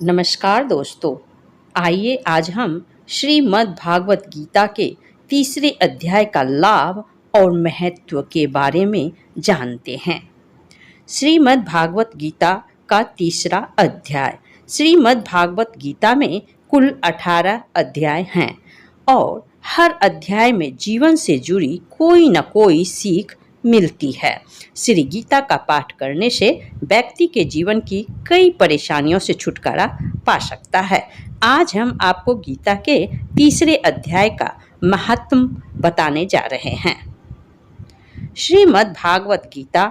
नमस्कार दोस्तों। आइए आज हम श्रीमद् भागवत गीता के तीसरे अध्याय का लाभ और महत्व के बारे में जानते हैं। श्रीमद् भागवत गीता का तीसरा अध्याय। श्रीमद् भागवत गीता में कुल 18 अध्याय हैं और हर अध्याय में जीवन से जुड़ी कोई न कोई सीख मिलती है। श्री गीता का पाठ करने से व्यक्ति के जीवन की कई परेशानियों से छुटकारा पा सकता है। आज हम आपको गीता के तीसरे अध्याय का महत्व बताने जा रहे हैं। श्रीमद् भागवत गीता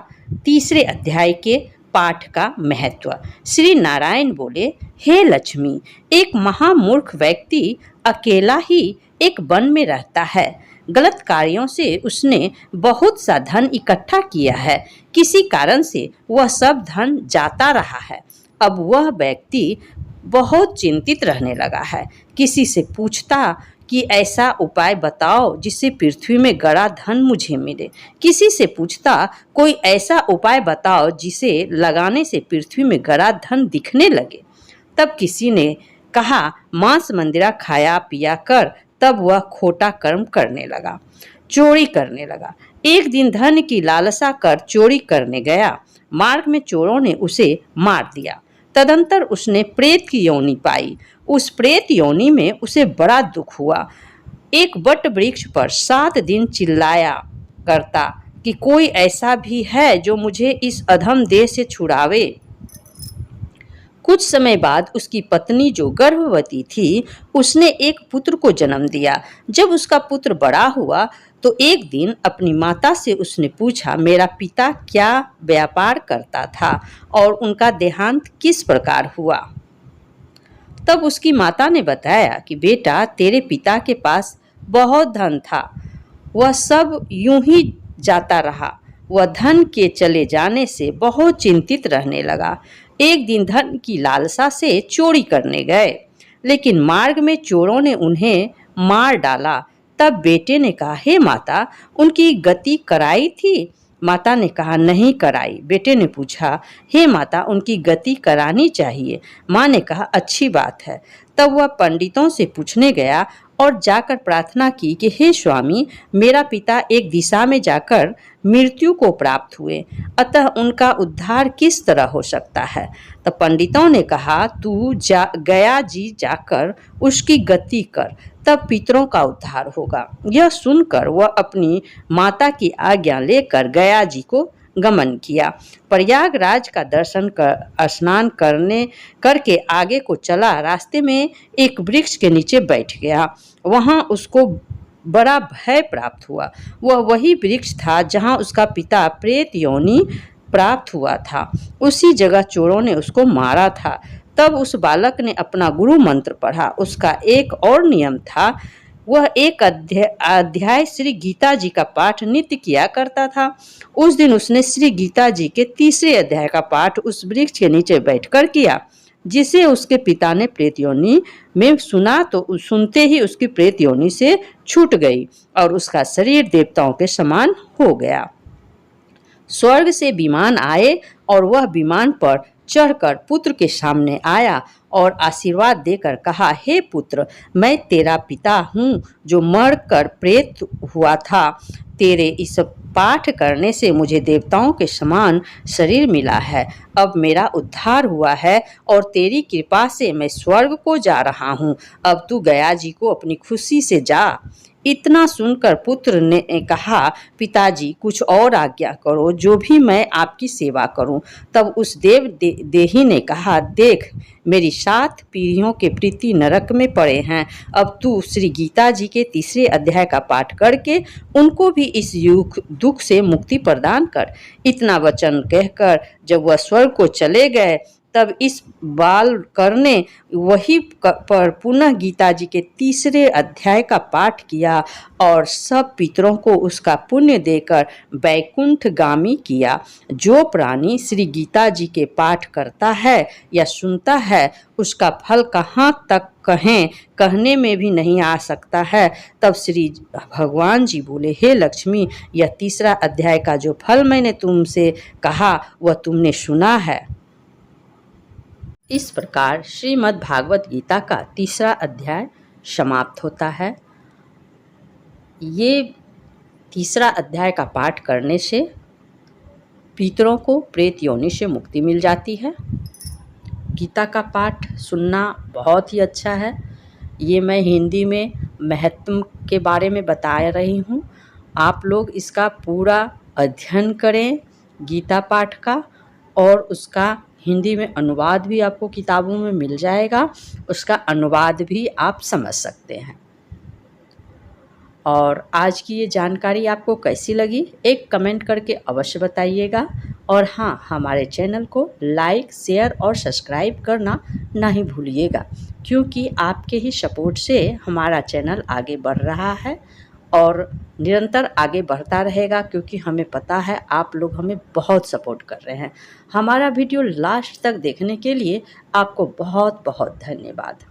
तीसरे अध्याय के पाठ का महत्व। श्री नारायण बोले, हे लक्ष्मी, एक महामूर्ख व्यक्ति अकेला ही एक वन में रहता है। गलत कार्यों से उसने बहुत सा धन इकट्ठा किया है। किसी कारण से वह सब धन जाता रहा है। अब वह व्यक्ति बहुत चिंतित रहने लगा है। किसी से पूछता कि ऐसा उपाय बताओ जिससे पृथ्वी में गड़ा धन मुझे मिले। किसी से पूछता कोई ऐसा उपाय बताओ जिसे लगाने से पृथ्वी में गड़ा धन दिखने लगे। तब किसी ने कहा, मांस मंदिरा खाया पिया कर। तब वह खोटा कर्म करने लगा, चोरी करने लगा। एक दिन धन की लालसा कर चोरी करने गया। मार्ग में चोरों ने उसे मार दिया। तदंतर उसने प्रेत की योनि पाई। उस प्रेत योनि में उसे बड़ा दुख हुआ। एक वट वृक्ष पर 7 दिन चिल्लाया करता कि कोई ऐसा भी है जो मुझे इस अधम देह से छुड़ावे। कुछ समय बाद उसकी पत्नी जो गर्भवती थी, उसने एक पुत्र को जन्म दिया। जब उसका पुत्र बड़ा हुआ तो एक दिन अपनी माता से उसने पूछा, मेरा पिता क्या व्यापार करता था और उनका देहांत किस प्रकार हुआ। तब उसकी माता ने बताया कि बेटा, तेरे पिता के पास बहुत धन था, वह सब यूं ही जाता रहा। वह धन के चले जाने से बहुत चिंतित रहने लगा। एक दिन धन की लालसा से चोरी करने गए, लेकिन मार्ग में चोरों ने उन्हें मार डाला। तब बेटे ने कहा, हे माता, उनकी गति कराई थी? माता ने कहा, नहीं कराई। बेटे ने पूछा, हे माता, उनकी गति करानी चाहिए। माँ ने कहा, अच्छी बात है। तब वह पंडितों से पूछने गया और जाकर प्रार्थना की कि हे स्वामी, मेरा पिता एक दिशा में जाकर मृत्यु को प्राप्त हुए, अतः उनका उद्धार किस तरह हो सकता है। तब पंडितों ने कहा, तू गया जी जाकर उसकी गति कर, तब पितरों का उद्धार होगा। यह सुनकर वह अपनी माता की आज्ञा लेकर गया जी को गमन किया। प्रयागराज का दर्शन कर स्नान करके आगे को चला। रास्ते में एक वृक्ष के नीचे बैठ गया। वहां उसको बड़ा भय प्राप्त हुआ। वह वही वृक्ष था जहां उसका पिता प्रेत योनि प्राप्त हुआ था। उसी जगह चोरों ने उसको मारा था। तब उस बालक ने अपना गुरु मंत्र पढ़ा। उसका एक और नियम था, वह एक अध्याय श्री गीता जी का पाठ नित्य किया करता था। उस दिन उसने श्री गीता जी के तीसरे अध्याय का पाठ उस वृक्ष के नीचे बैठकर किया, जिसे उसके पिता ने प्रेत योनि में सुना। तो सुनते ही उसकी प्रेत योनि से छूट गई और उसका शरीर देवताओं के समान हो गया। स्वर्ग से विमान आए और वह विमान पर चढ़कर पुत्र के सामने आया और आशीर्वाद देकर कहा, हे पुत्र, मैं तेरा पिता हूँ जो मरकर प्रेत हुआ था। तेरे इस पाठ करने से मुझे देवताओं के समान शरीर मिला है। अब मेरा उद्धार हुआ है और तेरी कृपा से मैं स्वर्ग को जा रहा हूँ। अब तू गया जी को अपनी खुशी से जा। इतना सुनकर पुत्र ने कहा, पिताजी, कुछ और आज्ञा करो, जो भी मैं आपकी सेवा करूं। तब उस देही ने कहा, देख, मेरी 7 पीढ़ियों के प्रीति नरक में पड़े हैं। अब तू श्री गीता जी के तीसरे अध्याय का पाठ करके उनको भी इस दुख से मुक्ति प्रदान कर। इतना वचन कहकर जब वह स्वर्ग को चले गए, तब इस बालकर ने वही पर पुनः गीता जी के तीसरे अध्याय का पाठ किया और सब पितरों को उसका पुण्य देकर वैकुंठगामी किया। जो प्राणी श्री गीता जी के पाठ करता है या सुनता है, उसका फल कहाँ तक कहने में भी नहीं आ सकता है। तब श्री भगवान जी बोले, हे लक्ष्मी, यह तीसरा अध्याय का जो फल मैंने तुमसे कहा वह तुमने सुना है। इस प्रकार श्रीमद् भागवत गीता का तीसरा अध्याय समाप्त होता है। ये तीसरा अध्याय का पाठ करने से पितरों को प्रेत योनि से मुक्ति मिल जाती है। गीता का पाठ सुनना बहुत ही अच्छा है। ये मैं हिंदी में महत्व के बारे में बता रही हूँ। आप लोग इसका पूरा अध्ययन करें गीता पाठ का, और उसका हिंदी में अनुवाद भी आपको किताबों में मिल जाएगा। उसका अनुवाद भी आप समझ सकते हैं। और आज की ये जानकारी आपको कैसी लगी, एक कमेंट करके अवश्य बताइएगा। और हाँ, हमारे चैनल को लाइक, शेयर और सब्सक्राइब करना नहीं भूलिएगा, क्योंकि आपके ही सपोर्ट से हमारा चैनल आगे बढ़ रहा है और निरंतर आगे बढ़ता रहेगा, क्योंकि हमें पता है आप लोग हमें बहुत सपोर्ट कर रहे हैं। हमारा वीडियो लास्ट तक देखने के लिए आपको बहुत बहुत धन्यवाद।